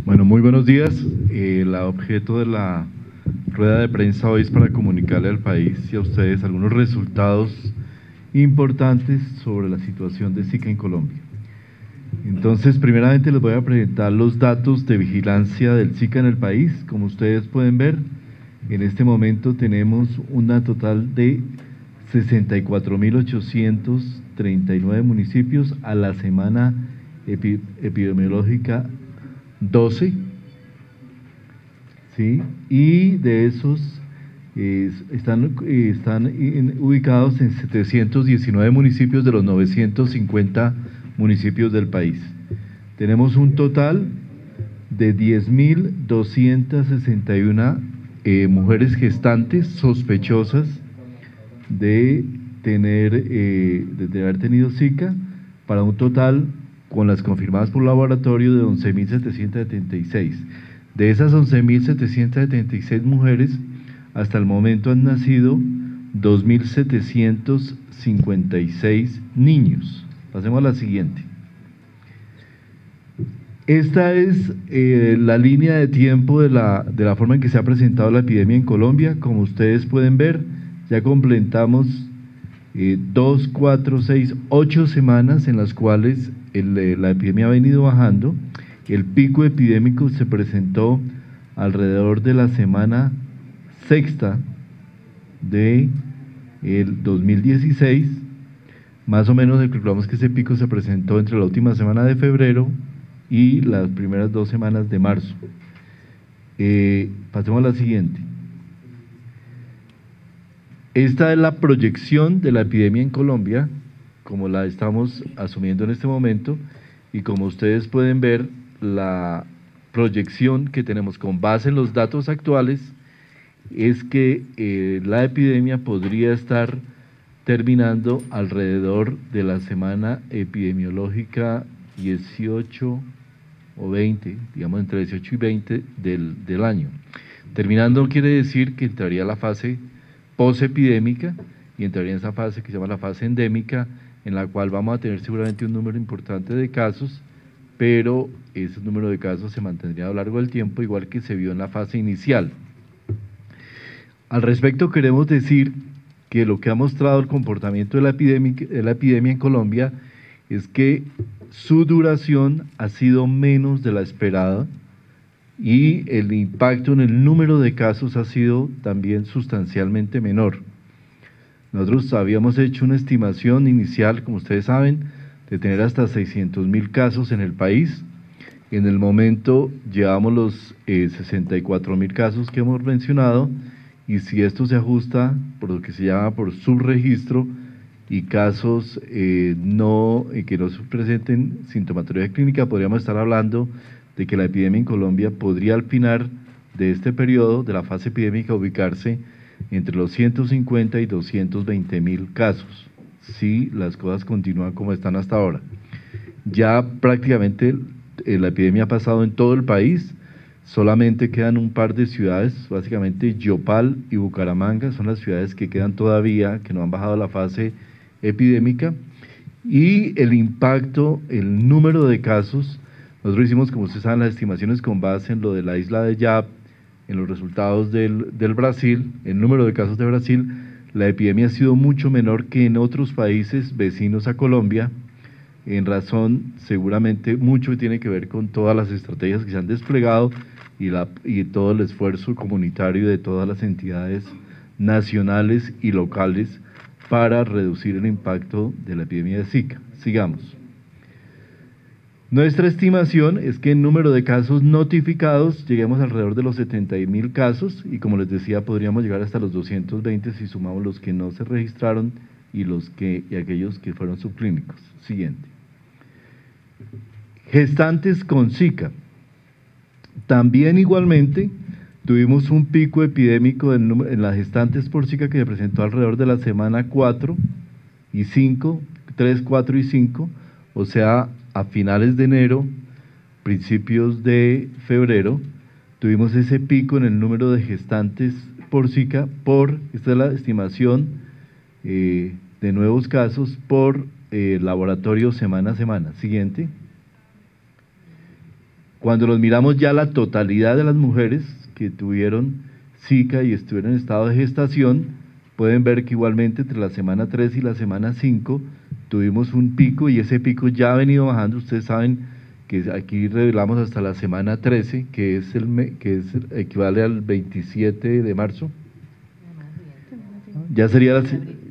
Bueno, muy buenos días. El objeto de la rueda de prensa hoy es para comunicarle al país y a ustedes algunos resultados importantes sobre la situación de Zika en Colombia. Entonces, primeramente les voy a presentar los datos de vigilancia del Zika en el país. Como ustedes pueden ver, en este momento tenemos una total de 64.839 municipios a la semana epidemiológica 12, ¿sí? Y de esos están ubicados en 719 municipios de los 950 municipios del país. Tenemos un total de 10.261 mujeres gestantes sospechosas de haber tenido Zika, para un total, con las confirmadas por laboratorio, de 11.776. De esas 11.776 mujeres, hasta el momento han nacido 2.756 niños. Pasemos a la siguiente. Esta es la línea de tiempo de la forma en que se ha presentado la epidemia en Colombia. Como ustedes pueden ver, ya completamos 2, 4, 6, 8 semanas en las cuales la epidemia ha venido bajando. El pico epidémico se presentó alrededor de la semana sexta de el 2016. Más o menos calculamos que ese pico se presentó entre la última semana de febrero y las primeras 2 semanas de marzo. Pasemos a la siguiente. Esta es la proyección de la epidemia en Colombia, como la estamos asumiendo en este momento, y como ustedes pueden ver, la proyección que tenemos con base en los datos actuales es que la epidemia podría estar terminando alrededor de la semana epidemiológica 18 o 20, digamos entre 18 y 20 del año. Terminando quiere decir que entraría la fase posepidémica y entraría en esa fase que se llama la fase endémica, en la cual vamos a tener seguramente un número importante de casos, pero ese número de casos se mantendría a lo largo del tiempo, igual que se vio en la fase inicial. Al respecto, queremos decir que lo que ha mostrado el comportamiento de la epidemia en Colombia es que su duración ha sido menos de la esperada y el impacto en el número de casos ha sido también sustancialmente menor. Nosotros habíamos hecho una estimación inicial, como ustedes saben, de tener hasta 600.000 casos en el país. En el momento llevamos los 64.000 casos que hemos mencionado, y si esto se ajusta por lo que se llama por subregistro y casos que no presenten sintomatología clínica, podríamos estar hablando de que la epidemia en Colombia podría al final de este periodo de la fase epidémica ubicarse entre los 150 y 220.000 casos, si las cosas continúan como están hasta ahora. Ya prácticamente la epidemia ha pasado en todo el país, solamente quedan un par de ciudades, básicamente Yopal y Bucaramanga, son las ciudades que quedan todavía, que no han bajado la fase epidémica, y el impacto, el número de casos, nosotros hicimos, como ustedes saben, las estimaciones con base en lo de la isla de Yap, en los resultados del Brasil, el número de casos de Brasil. La epidemia ha sido mucho menor que en otros países vecinos a Colombia, en razón seguramente mucho que tiene que ver con todas las estrategias que se han desplegado y todo el esfuerzo comunitario de todas las entidades nacionales y locales para reducir el impacto de la epidemia de Zika. Sigamos. Nuestra estimación es que en número de casos notificados lleguemos alrededor de los 70.000 casos, y como les decía, podríamos llegar hasta los 220 si sumamos los que no se registraron y aquellos que fueron subclínicos. Siguiente. Gestantes con Zika. También igualmente tuvimos un pico epidémico en las gestantes por Zika que se presentó alrededor de la semana 4 y 5, 3, 4 y 5, o sea, a finales de enero, principios de febrero, tuvimos ese pico en el número de gestantes por Zika, esta es la estimación de nuevos casos por laboratorio semana a semana. Siguiente. Cuando los miramos ya la totalidad de las mujeres que tuvieron Zika y estuvieron en estado de gestación, pueden ver que igualmente entre la semana 3 y la semana 5 tuvimos un pico y ese pico ya ha venido bajando. Ustedes saben que aquí revelamos hasta la semana 13, que equivale al 27 de marzo. Ya sería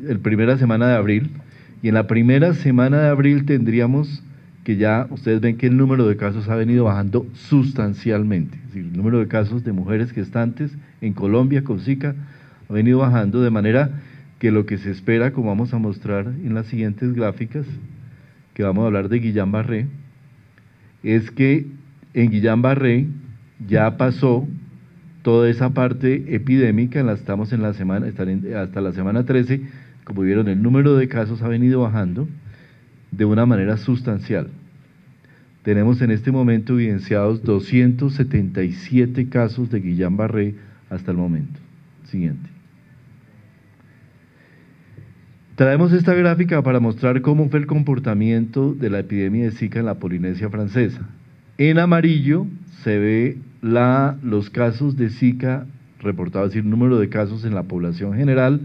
la primera semana de abril. Y en la primera semana de abril tendríamos que ya, ustedes ven que el número de casos ha venido bajando sustancialmente. Es decir, el número de casos de mujeres gestantes en Colombia con Zika ha venido bajando, de manera que lo que se espera, como vamos a mostrar en las siguientes gráficas, que vamos a hablar de Guillain-Barré, es que en Guillain-Barré ya pasó toda esa parte epidémica, estamos en la semana, hasta la semana 13, como vieron, el número de casos ha venido bajando de una manera sustancial. Tenemos en este momento evidenciados 277 casos de Guillain-Barré hasta el momento. Siguiente. Traemos esta gráfica para mostrar cómo fue el comportamiento de la epidemia de Zika en la Polinesia Francesa. En amarillo se ve los casos de Zika reportados, es decir, el número de casos en la población general.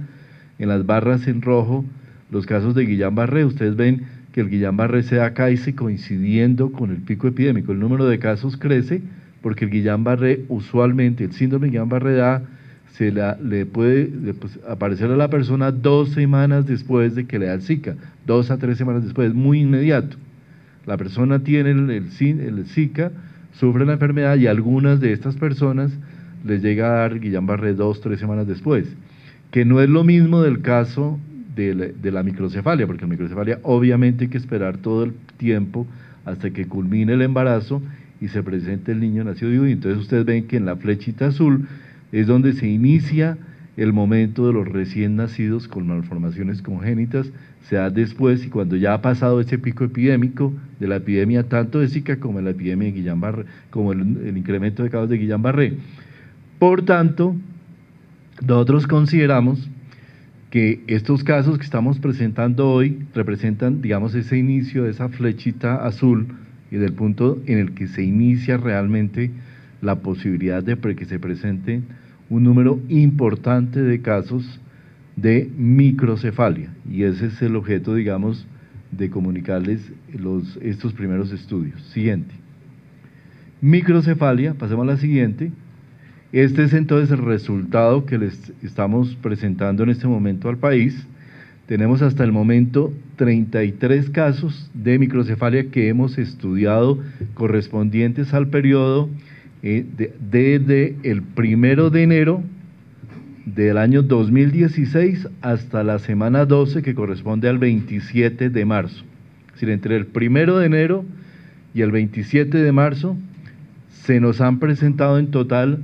En las barras en rojo, los casos de Guillain-Barré. Ustedes ven que el Guillain-Barré se da casi coincidiendo con el pico epidémico. El número de casos crece porque el Guillain-Barré usualmente, el síndrome de Guillain-Barré le puede aparecer a la persona 2 semanas después de que le da el Zika, 2 a 3 semanas después, muy inmediato. La persona tiene el Zika, sufre la enfermedad y algunas de estas personas les llega a dar Guillain-Barré 2 a 3 semanas después, que no es lo mismo del caso de la microcefalia, porque la microcefalia obviamente hay que esperar todo el tiempo hasta que culmine el embarazo y se presente el niño nacido vivo. Y entonces ustedes ven que en la flechita azul es donde se inicia el momento de los recién nacidos con malformaciones congénitas, se da después y cuando ya ha pasado ese pico epidémico de la epidemia tanto de Zika como de la epidemia de Guillain-Barré, como el incremento de casos de Guillain-Barré. Por tanto, nosotros consideramos que estos casos que estamos presentando hoy representan, digamos, ese inicio de esa flechita azul y del punto en el que se inicia realmente la posibilidad de que se presente un número importante de casos de microcefalia, y ese es el objeto, digamos, de comunicarles estos primeros estudios. Siguiente. Microcefalia, pasemos a la siguiente. Este es entonces el resultado que les estamos presentando en este momento al país. Tenemos hasta el momento 33 casos de microcefalia que hemos estudiado correspondientes al periodo desde el 1 de enero del año 2016 hasta la semana 12, que corresponde al 27 de marzo. Es decir, entre el 1 de enero y el 27 de marzo se nos han presentado en total,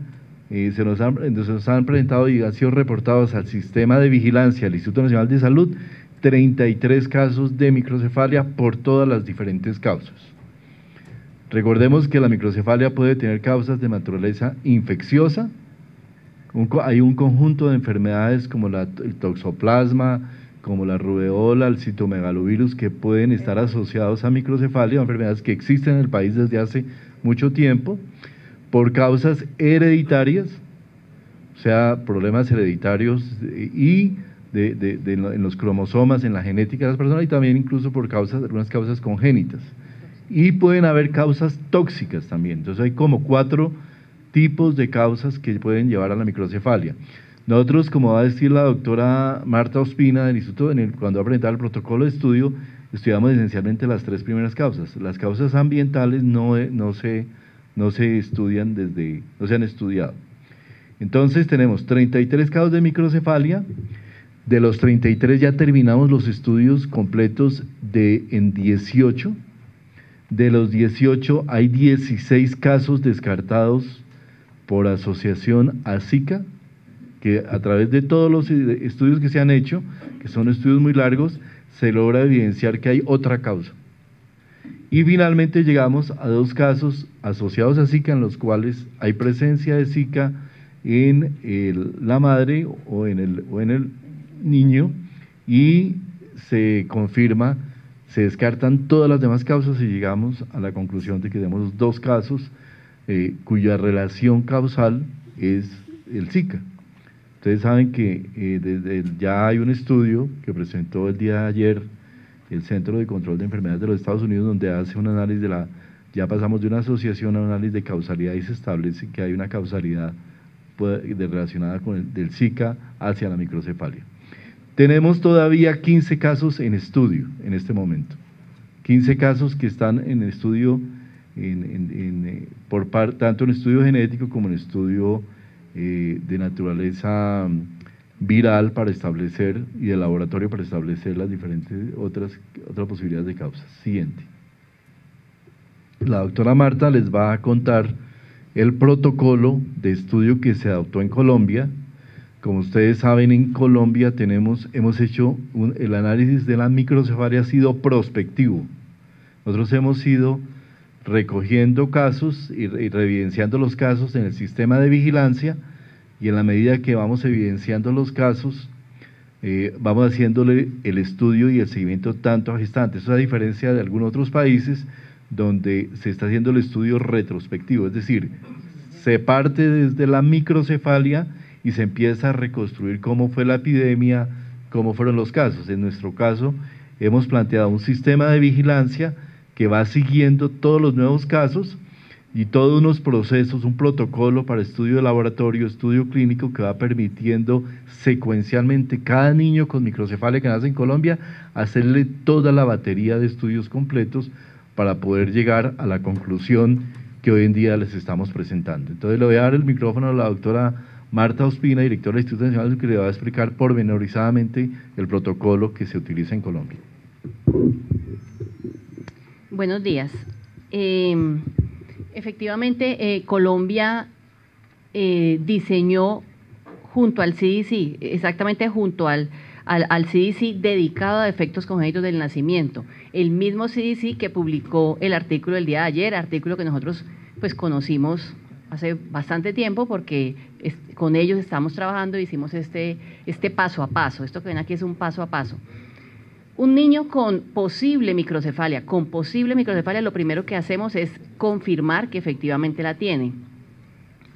se nos han presentado y han sido reportados al sistema de vigilancia del Instituto Nacional de Salud 33 casos de microcefalia por todas las diferentes causas. Recordemos que la microcefalia puede tener causas de naturaleza infecciosa. Hay un conjunto de enfermedades como el toxoplasma, como la rubeola, el citomegalovirus, que pueden estar asociados a microcefalia, enfermedades que existen en el país desde hace mucho tiempo, por causas hereditarias, o sea, problemas hereditarios y en los cromosomas, en la genética de las personas, y también incluso por algunas causas congénitas. Y pueden haber causas tóxicas también. Entonces hay como 4 tipos de causas que pueden llevar a la microcefalia. Nosotros, como va a decir la doctora Marta Ospina del Instituto, cuando va a presentar el protocolo de estudio, estudiamos esencialmente las 3 primeras causas. Las causas ambientales no se estudian no se han estudiado. Entonces tenemos 33 casos de microcefalia. De los 33 ya terminamos los estudios completos en 18. De los 18 hay 16 casos descartados por asociación a Zika, que a través de todos los estudios que se han hecho, que son estudios muy largos, se logra evidenciar que hay otra causa. Y finalmente llegamos a 2 casos asociados a Zika en los cuales hay presencia de Zika en la madre o en el niño, y se confirma Se descartan todas las demás causas y llegamos a la conclusión de que tenemos 2 casos cuya relación causal es el Zika. Ustedes saben que ya hay un estudio que presentó el día de ayer el Centro de Control de Enfermedades de los Estados Unidos, donde hace un análisis ya pasamos de una asociación a un análisis de causalidad y se establece que hay una causalidad relacionada con del Zika hacia la microcefalia. Tenemos todavía 15 casos en estudio en este momento, 15 casos que están en estudio, tanto en estudio genético como en estudio de naturaleza viral para establecer y de laboratorio para establecer las diferentes otras posibilidades de causas. Siguiente. La doctora Marta les va a contar el protocolo de estudio que se adoptó en Colombia. Como ustedes saben, en Colombia hemos hecho el análisis de la microcefalia ha sido prospectivo. Nosotros hemos ido recogiendo casos y reevidenciando los casos en el sistema de vigilancia, y en la medida que vamos evidenciando los casos, vamos haciéndole el estudio y el seguimiento tanto a gestantes. Eso es a diferencia de algunos otros países donde se está haciendo el estudio retrospectivo, es decir, se parte desde la microcefalia y se empieza a reconstruir cómo fue la epidemia, cómo fueron los casos. En nuestro caso, hemos planteado un sistema de vigilancia que va siguiendo todos los nuevos casos y todos unos procesos, un protocolo para estudio de laboratorio, estudio clínico que va permitiendo secuencialmente cada niño con microcefalia que nace en Colombia, hacerle toda la batería de estudios completos para poder llegar a la conclusión que hoy en día les estamos presentando. Entonces le voy a dar el micrófono a la doctora Marta Ospina, directora del Instituto Nacional, que le va a explicar pormenorizadamente el protocolo que se utiliza en Colombia. Buenos días. Efectivamente, Colombia diseñó junto al CDC, exactamente junto al CDC dedicado a efectos congénitos del nacimiento, el mismo CDC que publicó el artículo del día de ayer, artículo que nosotros pues conocimos hace bastante tiempo porque con ellos estamos trabajando y hicimos este paso a paso. Esto que ven aquí es un paso a paso. Un niño con posible microcefalia, lo primero que hacemos es confirmar que efectivamente la tiene.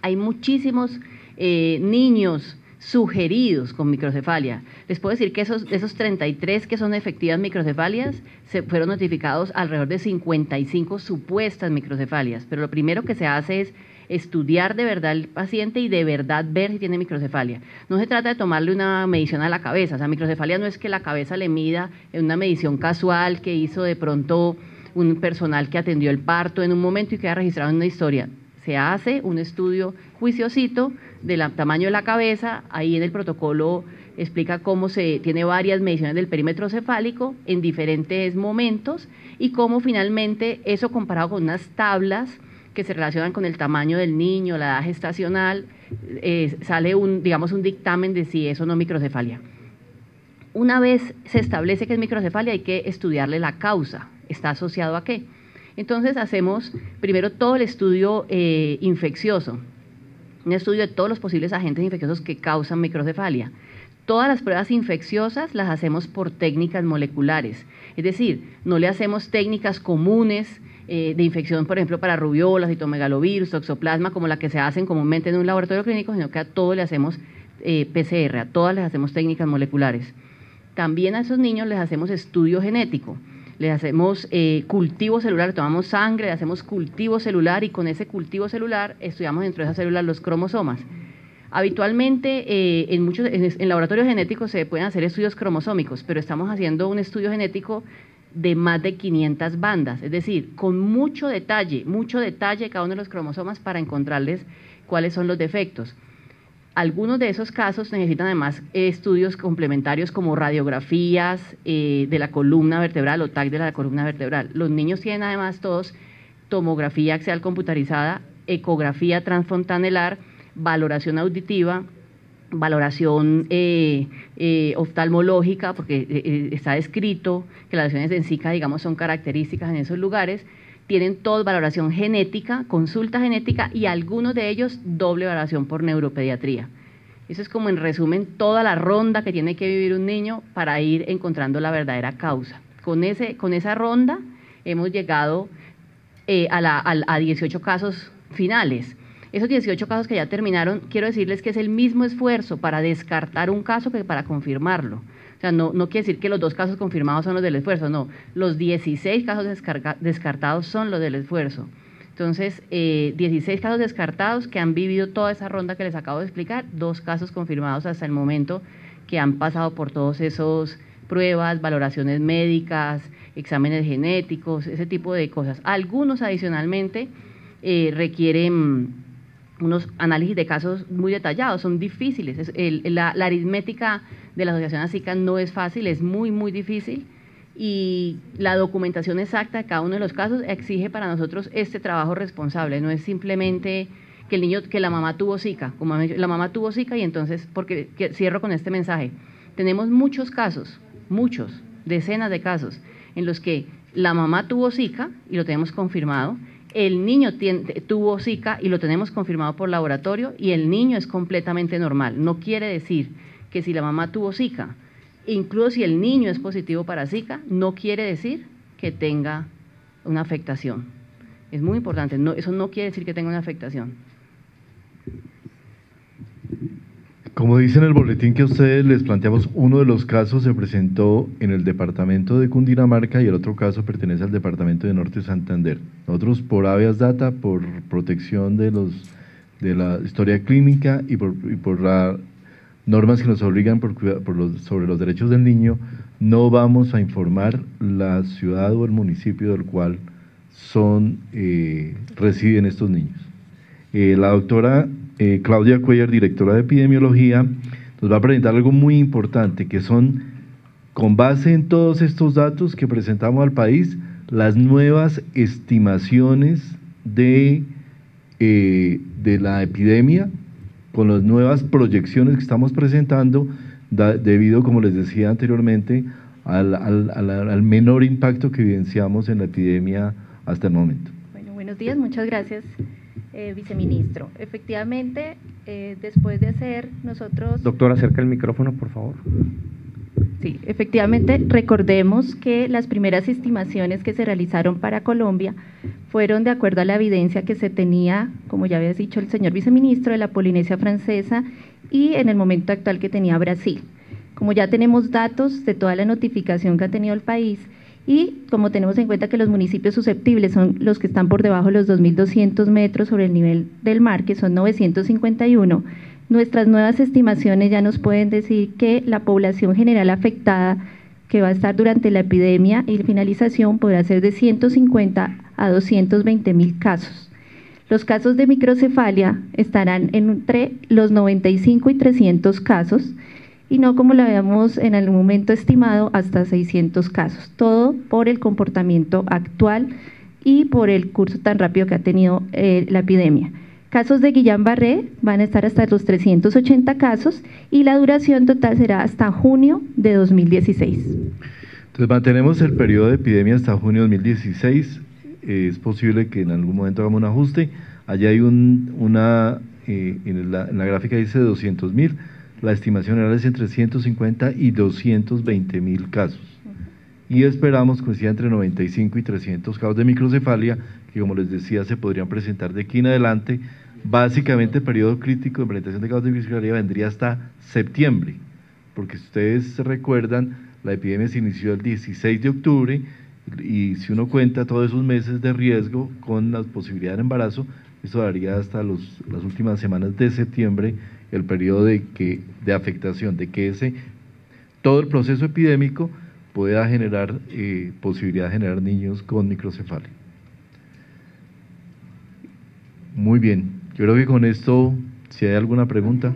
Hay muchísimos niños sugeridos con microcefalia. Les puedo decir que esos 33 que son efectivas microcefalias, se fueron notificados alrededor de 55 supuestas microcefalias, pero lo primero que se hace es estudiar de verdad el paciente y de verdad ver si tiene microcefalia. No se trata de tomarle una medición a la cabeza, o sea, microcefalia no es que la cabeza le mida en una medición casual que hizo de pronto un personal que atendió el parto en un momento y queda registrado en una historia. Se hace un estudio juiciosito del tamaño de la cabeza, ahí en el protocolo explica cómo se tiene varias mediciones del perímetro cefálico en diferentes momentos y cómo finalmente eso comparado con unas tablas que se relacionan con el tamaño del niño, la edad gestacional, sale un dictamen de si es o no microcefalia. Una vez se establece que es microcefalia hay que estudiarle la causa, ¿está asociado a qué? Entonces hacemos primero todo el estudio infeccioso, un estudio de todos los posibles agentes infecciosos que causan microcefalia. Todas las pruebas infecciosas las hacemos por técnicas moleculares, es decir, no le hacemos técnicas comunes de infección, por ejemplo, para rubiola, citomegalovirus, toxoplasma, como la que se hacen comúnmente en un laboratorio clínico, sino que a todo le hacemos PCR, a todas les hacemos técnicas moleculares. También a esos niños les hacemos estudio genético, les hacemos cultivo celular, le tomamos sangre, le hacemos cultivo celular y con ese cultivo celular estudiamos dentro de esas células los cromosomas. Habitualmente en laboratorios genéticos se pueden hacer estudios cromosómicos, pero estamos haciendo un estudio genético de más de 500 bandas, es decir, con mucho detalle cada uno de los cromosomas para encontrarles cuáles son los defectos. Algunos de esos casos necesitan además estudios complementarios como radiografías de la columna vertebral o TAC de la columna vertebral. Los niños tienen además todos tomografía axial computarizada, ecografía transfontanelar, valoración auditiva, valoración oftalmológica, porque está descrito que las lesiones en Zika, digamos, son características en esos lugares. Tienen todos valoración genética, consulta genética y algunos de ellos doble valoración por neuropediatría. Eso es como en resumen toda la ronda que tiene que vivir un niño para ir encontrando la verdadera causa. Con esa ronda hemos llegado a 18 casos finales. Esos 18 casos que ya terminaron, quiero decirles que es el mismo esfuerzo para descartar un caso que para confirmarlo. O sea, no quiere decir que los 2 casos confirmados son los del esfuerzo, no. Los 16 casos descartados son los del esfuerzo. Entonces, 16 casos descartados que han vivido toda esa ronda que les acabo de explicar, 2 casos confirmados hasta el momento que han pasado por todos esos pruebas, valoraciones médicas, exámenes genéticos, ese tipo de cosas. Algunos adicionalmente requieren unos análisis de casos muy detallados, son difíciles. La aritmética de la asociación ASICA no es fácil, es muy, muy difícil, y la documentación exacta de cada uno de los casos exige para nosotros este trabajo responsable. No es simplemente que la mamá tuvo Zika, como la mamá tuvo Zika y entonces, porque cierro con este mensaje, tenemos muchos casos, muchos, decenas de casos, en los que la mamá tuvo Zika y lo tenemos confirmado, el niño tuvo Zika y lo tenemos confirmado por laboratorio y el niño es completamente normal. No quiere decir que si la mamá tuvo Zika, incluso si el niño es positivo para Zika, no quiere decir que tenga una afectación. Es muy importante, eso no quiere decir que tenga una afectación. Como dice en el boletín que a ustedes les planteamos, uno de los casos se presentó en el departamento de Cundinamarca y el otro caso pertenece al departamento de Norte Santander. Nosotros, por habeas data, por protección de la historia clínica y por las normas que nos obligan sobre los derechos del niño, no vamos a informar la ciudad o el municipio del cual residen estos niños. La doctora Claudia Cuellar, directora de epidemiología, nos va a presentar algo muy importante, que son, con base en todos estos datos que presentamos al país, las nuevas estimaciones de la epidemia, con las nuevas proyecciones que estamos presentando, debido, como les decía anteriormente, al menor impacto que evidenciamos en la epidemia hasta el momento. Bueno, buenos días, muchas gracias. Viceministro, efectivamente, después de hacer nosotros… Doctora, acerca el micrófono, por favor. Sí, efectivamente, recordemos que las primeras estimaciones que se realizaron para Colombia fueron de acuerdo a la evidencia que se tenía, como ya había dicho el señor viceministro, de la Polinesia Francesa y en el momento actual que tenía Brasil. Como ya tenemos datos de toda la notificación que ha tenido el país, y como tenemos en cuenta que los municipios susceptibles son los que están por debajo de los 2.200 metros sobre el nivel del mar, que son 951, nuestras nuevas estimaciones ya nos pueden decir que la población general afectada que va a estar durante la epidemia y finalización podrá ser de 150 a 220.000 casos. Los casos de microcefalia estarán entre los 95 y 300 casos, y no como lo habíamos en el momento estimado hasta 600 casos, todo por el comportamiento actual y por el curso tan rápido que ha tenido la epidemia. Casos de Guillain-Barré van a estar hasta los 380 casos y la duración total será hasta junio de 2016. Entonces mantenemos el periodo de epidemia hasta junio de 2016, es posible que en algún momento hagamos un ajuste, allá hay en la gráfica dice 200.000, la estimación general es entre 150 y 220.000 casos. Y esperamos que sea entre 95 y 300 casos de microcefalia, que como les decía, se podrían presentar de aquí en adelante. Básicamente el periodo crítico de presentación de casos de microcefalia vendría hasta septiembre, porque si ustedes recuerdan, la epidemia se inició el 16 de octubre, y si uno cuenta todos esos meses de riesgo con la posibilidad de embarazo, eso daría hasta las últimas semanas de septiembre, el periodo de afectación, de que todo el proceso epidémico pueda generar posibilidad de generar niños con microcefalia. Muy bien, yo creo que con esto, si hay alguna pregunta.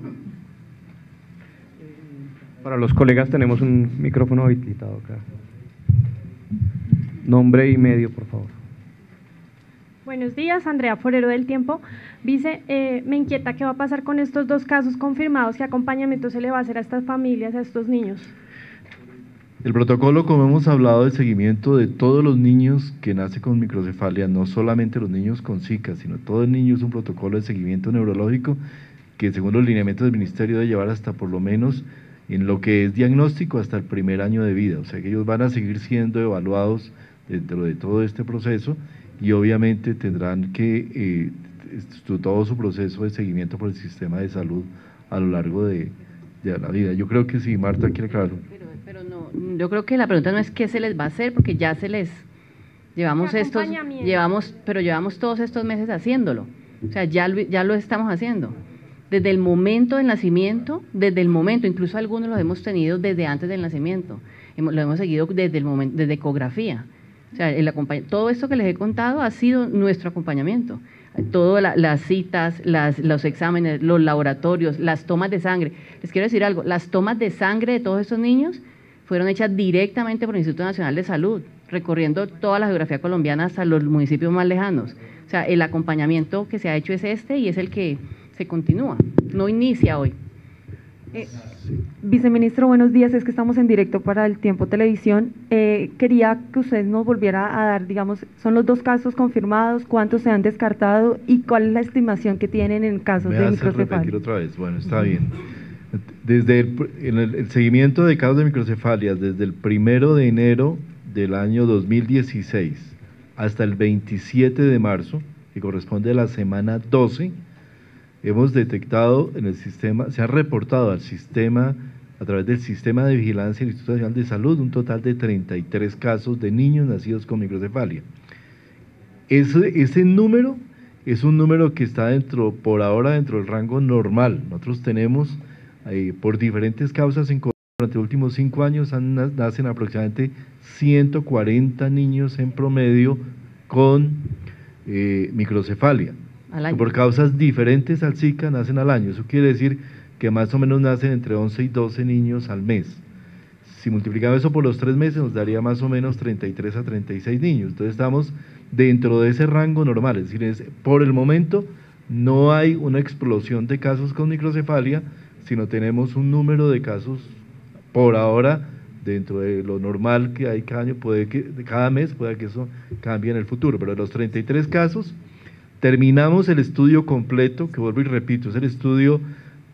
Para los colegas tenemos un micrófono habilitado acá. Nombre y medio, por favor. Buenos días, Andrea Forero del Tiempo. Vice, me inquieta qué va a pasar con estos 2 casos confirmados, qué acompañamiento se le va a hacer a estas familias, a estos niños. El protocolo, como hemos hablado, de seguimiento de todos los niños que nacen con microcefalia, no solamente los niños con Zika, sino todo el niño, es un protocolo de seguimiento neurológico que según los lineamientos del Ministerio debe llevar hasta por lo menos en lo que es diagnóstico hasta el primer año de vida, o sea que ellos van a seguir siendo evaluados dentro de todo este proceso y obviamente tendrán que todo su proceso de seguimiento por el sistema de salud a lo largo de la vida. Yo creo que sí, Marta quiere aclararlo. Pero no, yo creo que la pregunta no es qué se les va a hacer, porque ya se les llevamos todos estos meses haciéndolo. O sea, ya lo estamos haciendo. Desde el momento del nacimiento, incluso algunos los hemos tenido desde antes del nacimiento. Lo hemos seguido desde el momento, desde ecografía. O sea, todo esto que les he contado ha sido nuestro acompañamiento. Todas las citas, los exámenes, los laboratorios, las tomas de sangre. Les quiero decir algo, las tomas de sangre de todos estos niños fueron hechas directamente por el Instituto Nacional de Salud, recorriendo toda la geografía colombiana hasta los municipios más lejanos. O sea, el acompañamiento que se ha hecho es este y es el que se continúa, no inicia hoy. Viceministro, buenos días, es que estamos en directo para El Tiempo Televisión. Quería que usted nos volviera a dar, digamos, son los 2 casos confirmados, cuántos se han descartado y cuál es la estimación que tienen en casos de microcefalia. Repetir otra vez, bueno, está bien. Desde el seguimiento de casos de microcefalia, desde el 1 de enero del año 2016 hasta el 27 de marzo, que corresponde a la semana 12, hemos detectado en el sistema, se ha reportado al sistema, a través del sistema de vigilancia del Instituto Nacional de Salud, un total de 33 casos de niños nacidos con microcefalia. Ese número es un número que está por ahora dentro del rango normal. Nosotros tenemos, por diferentes causas en Colombia, durante los últimos 5 años nacen aproximadamente 140 niños en promedio con microcefalia. Por causas diferentes al Zika nacen al año. Eso quiere decir que más o menos nacen entre 11 y 12 niños al mes. Si multiplicamos eso por los 3 meses nos daría más o menos 33 a 36 niños. Entonces estamos dentro de ese rango normal. Es decir, por el momento no hay una explosión de casos con microcefalia, sino tenemos un número de casos por ahora dentro de lo normal que hay cada año, cada mes puede que eso cambie en el futuro, pero de los 33 casos, terminamos el estudio completo, que vuelvo y repito, es el estudio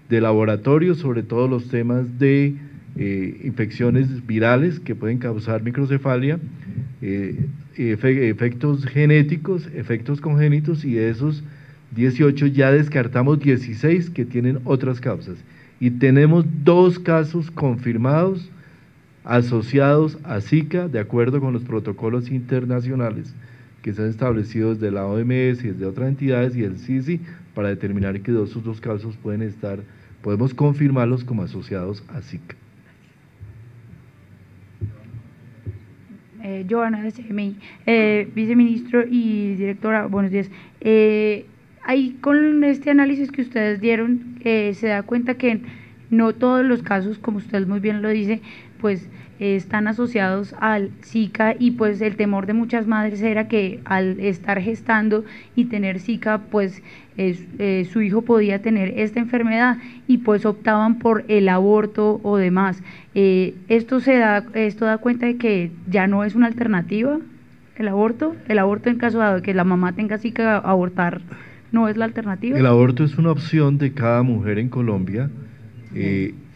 de laboratorio sobre todos los temas de infecciones virales que pueden causar microcefalia, efectos genéticos, efectos congénitos, y de esos 18 ya descartamos 16 que tienen otras causas. Y tenemos 2 casos confirmados asociados a Zika, de acuerdo con los protocolos internacionales que se han establecido desde la OMS y desde otras entidades y el CDC, para determinar que esos 2 casos podemos confirmarlos como asociados a Zika. Joana de CMI, viceministro y directora, buenos días. Ahí con este análisis que ustedes dieron, se da cuenta que no todos los casos, como usted muy bien lo dice, pues están asociados al Zika, y pues el temor de muchas madres era que al estar gestando y tener Zika, pues su hijo podía tener esta enfermedad y pues optaban por el aborto o demás. Esto da cuenta de que ya no es una alternativa el aborto en caso de que la mamá tenga Zika, abortar no es la alternativa. El aborto es una opción de cada mujer en Colombia.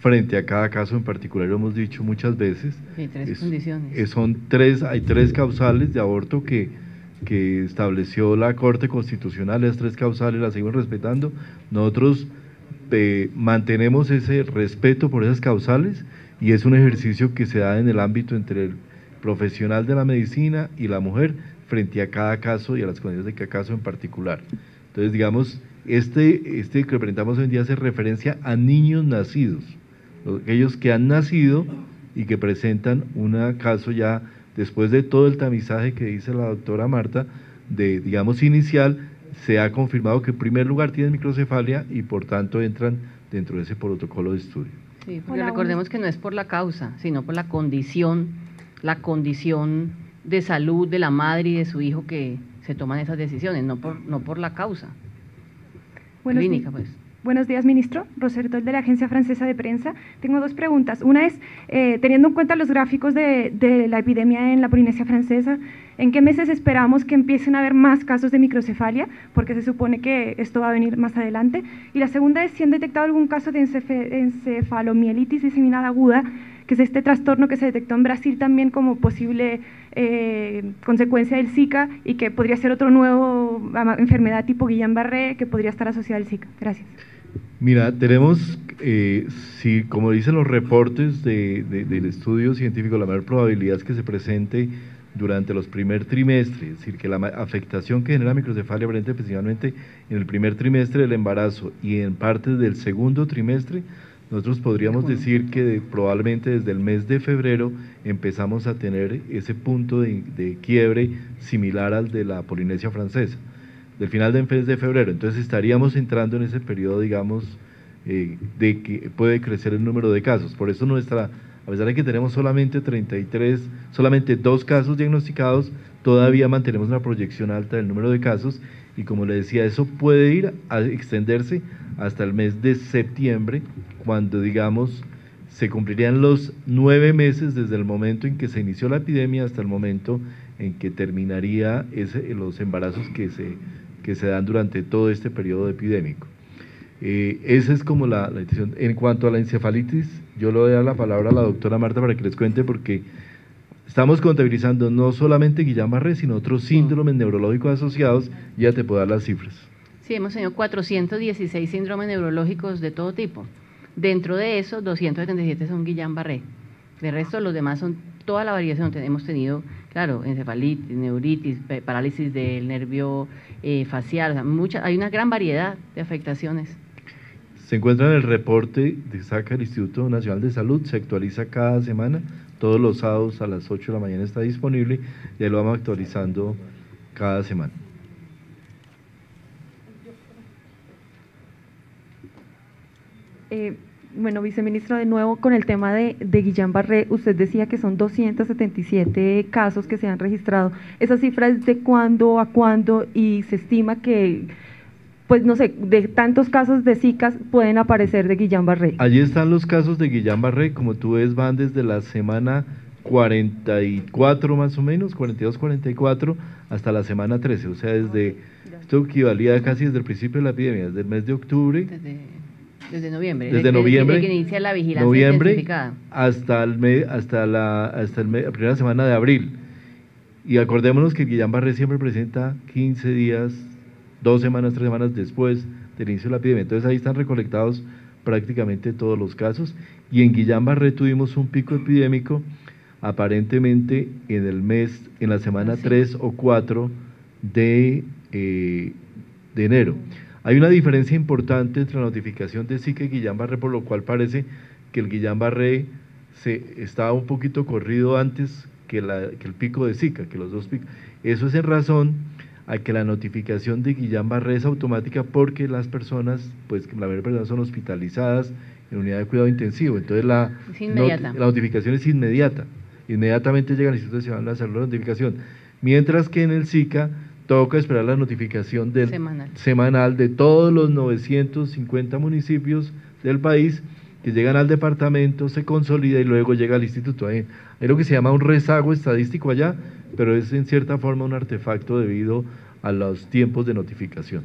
Frente a cada caso en particular, lo hemos dicho muchas veces. Hay 3 condiciones. Hay 3 causales de aborto que estableció la Corte Constitucional. Las 3 causales las seguimos respetando. Nosotros mantenemos ese respeto por esas causales, y es un ejercicio que se da en el ámbito entre el profesional de la medicina y la mujer frente a cada caso y a las condiciones de cada caso en particular. Entonces, digamos, este que presentamos hoy en día hace referencia a niños nacidos, aquellos que han nacido y que presentan un caso ya después de todo el tamizaje que dice la doctora Marta, digamos inicial, se ha confirmado que en primer lugar tienen microcefalia y por tanto entran dentro de ese protocolo de estudio. Sí, porque recordemos que no es por la causa, sino por la condición de salud de la madre y de su hijo que se toman esas decisiones, no por la causa clínica, pues. Buenos días, ministro. Rosertol, de la Agencia Francesa de Prensa. Tengo dos preguntas. Una es, teniendo en cuenta los gráficos de la epidemia en la Polinesia Francesa, ¿en qué meses esperamos que empiecen a haber más casos de microcefalia? Porque se supone que esto va a venir más adelante. Y la segunda es si han detectado algún caso de encefalomielitis diseminal aguda, que es este trastorno que se detectó en Brasil también como posible consecuencia del Zika y que podría ser otro nuevo enfermedad tipo Guillain-Barré que podría estar asociada al Zika. Gracias. Mira, tenemos, si, como dicen los reportes del estudio científico, la mayor probabilidad es que se presente durante los primer trimestres, es decir, que la afectación que genera microcefalia aparente principalmente en el primer trimestre del embarazo y en parte del segundo trimestre. Nosotros podríamos decir que probablemente desde el mes de febrero empezamos a tener ese punto de quiebre similar al de la Polinesia Francesa, del final del mes de febrero. Entonces estaríamos entrando en ese periodo, digamos, de que puede crecer el número de casos. Por eso a pesar de que tenemos solamente 2 casos diagnosticados, todavía mantenemos una proyección alta del número de casos y, como le decía, eso puede ir a extenderse hasta el mes de septiembre, cuando, digamos, se cumplirían los 9 meses desde el momento en que se inició la epidemia hasta el momento en que terminaría los embarazos que se dan durante todo este periodo epidémico. Esa es como la intención. En cuanto a la encefalitis, yo le voy a dar la palabra a la doctora Marta para que les cuente, porque estamos contabilizando no solamente Guillain-Barré, sino otros síndromes neurológicos asociados. Ya te puedo dar las cifras. Sí, hemos tenido 416 síndromes neurológicos de todo tipo. Dentro de esos, 277 son Guillain-Barré. De resto, los demás son toda la variación. Hemos tenido, claro, encefalitis, neuritis, parálisis del nervio facial, o sea, hay una gran variedad de afectaciones. Se encuentra en el reporte de SACA del Instituto Nacional de Salud, se actualiza cada semana, todos los sábados a las 8 de la mañana está disponible, y ahí lo vamos actualizando cada semana. Bueno, viceministro, de nuevo con el tema de Guillain-Barré, usted decía que son 277 casos que se han registrado. ¿Esa cifra es de cuándo a cuándo? Y se estima que, pues no sé, de tantos casos de Zika pueden aparecer de Guillain-Barré. Allí están los casos de Guillain-Barré, como tú ves, van desde la semana 44 más o menos, 42-44, hasta la semana 13, o sea, esto equivalía casi desde el principio de la epidemia, desde el mes de octubre. Desde noviembre. Desde noviembre. Desde que inicia la vigilancia intensificada. Hasta la primera semana de abril. Y acordémonos que Guillain-Barré siempre presenta 15 días, 2 semanas, 3 semanas después del inicio de la epidemia. Entonces ahí están recolectados prácticamente todos los casos. Y en Guillain-Barré tuvimos un pico epidémico aparentemente en la semana 3 o 4 de enero. Hay una diferencia importante entre la notificación de Zika y Guillain-Barré, por lo cual parece que el Guillain-Barré estaba un poquito corrido antes que el pico de Zika, que los dos picos. Eso es en razón a que la notificación de Guillain-Barré es automática, porque las personas, pues la mayoría de personas son hospitalizadas en unidad de cuidado intensivo, entonces la notificación es inmediata, inmediatamente llega al Instituto Nacional de Salud la notificación, mientras que en el Zika toca esperar la notificación semanal de todos los 950 municipios del país que llegan al departamento, se consolida y luego llega al instituto. Hay lo que se llama un rezago estadístico allá, pero es en cierta forma un artefacto debido a los tiempos de notificación.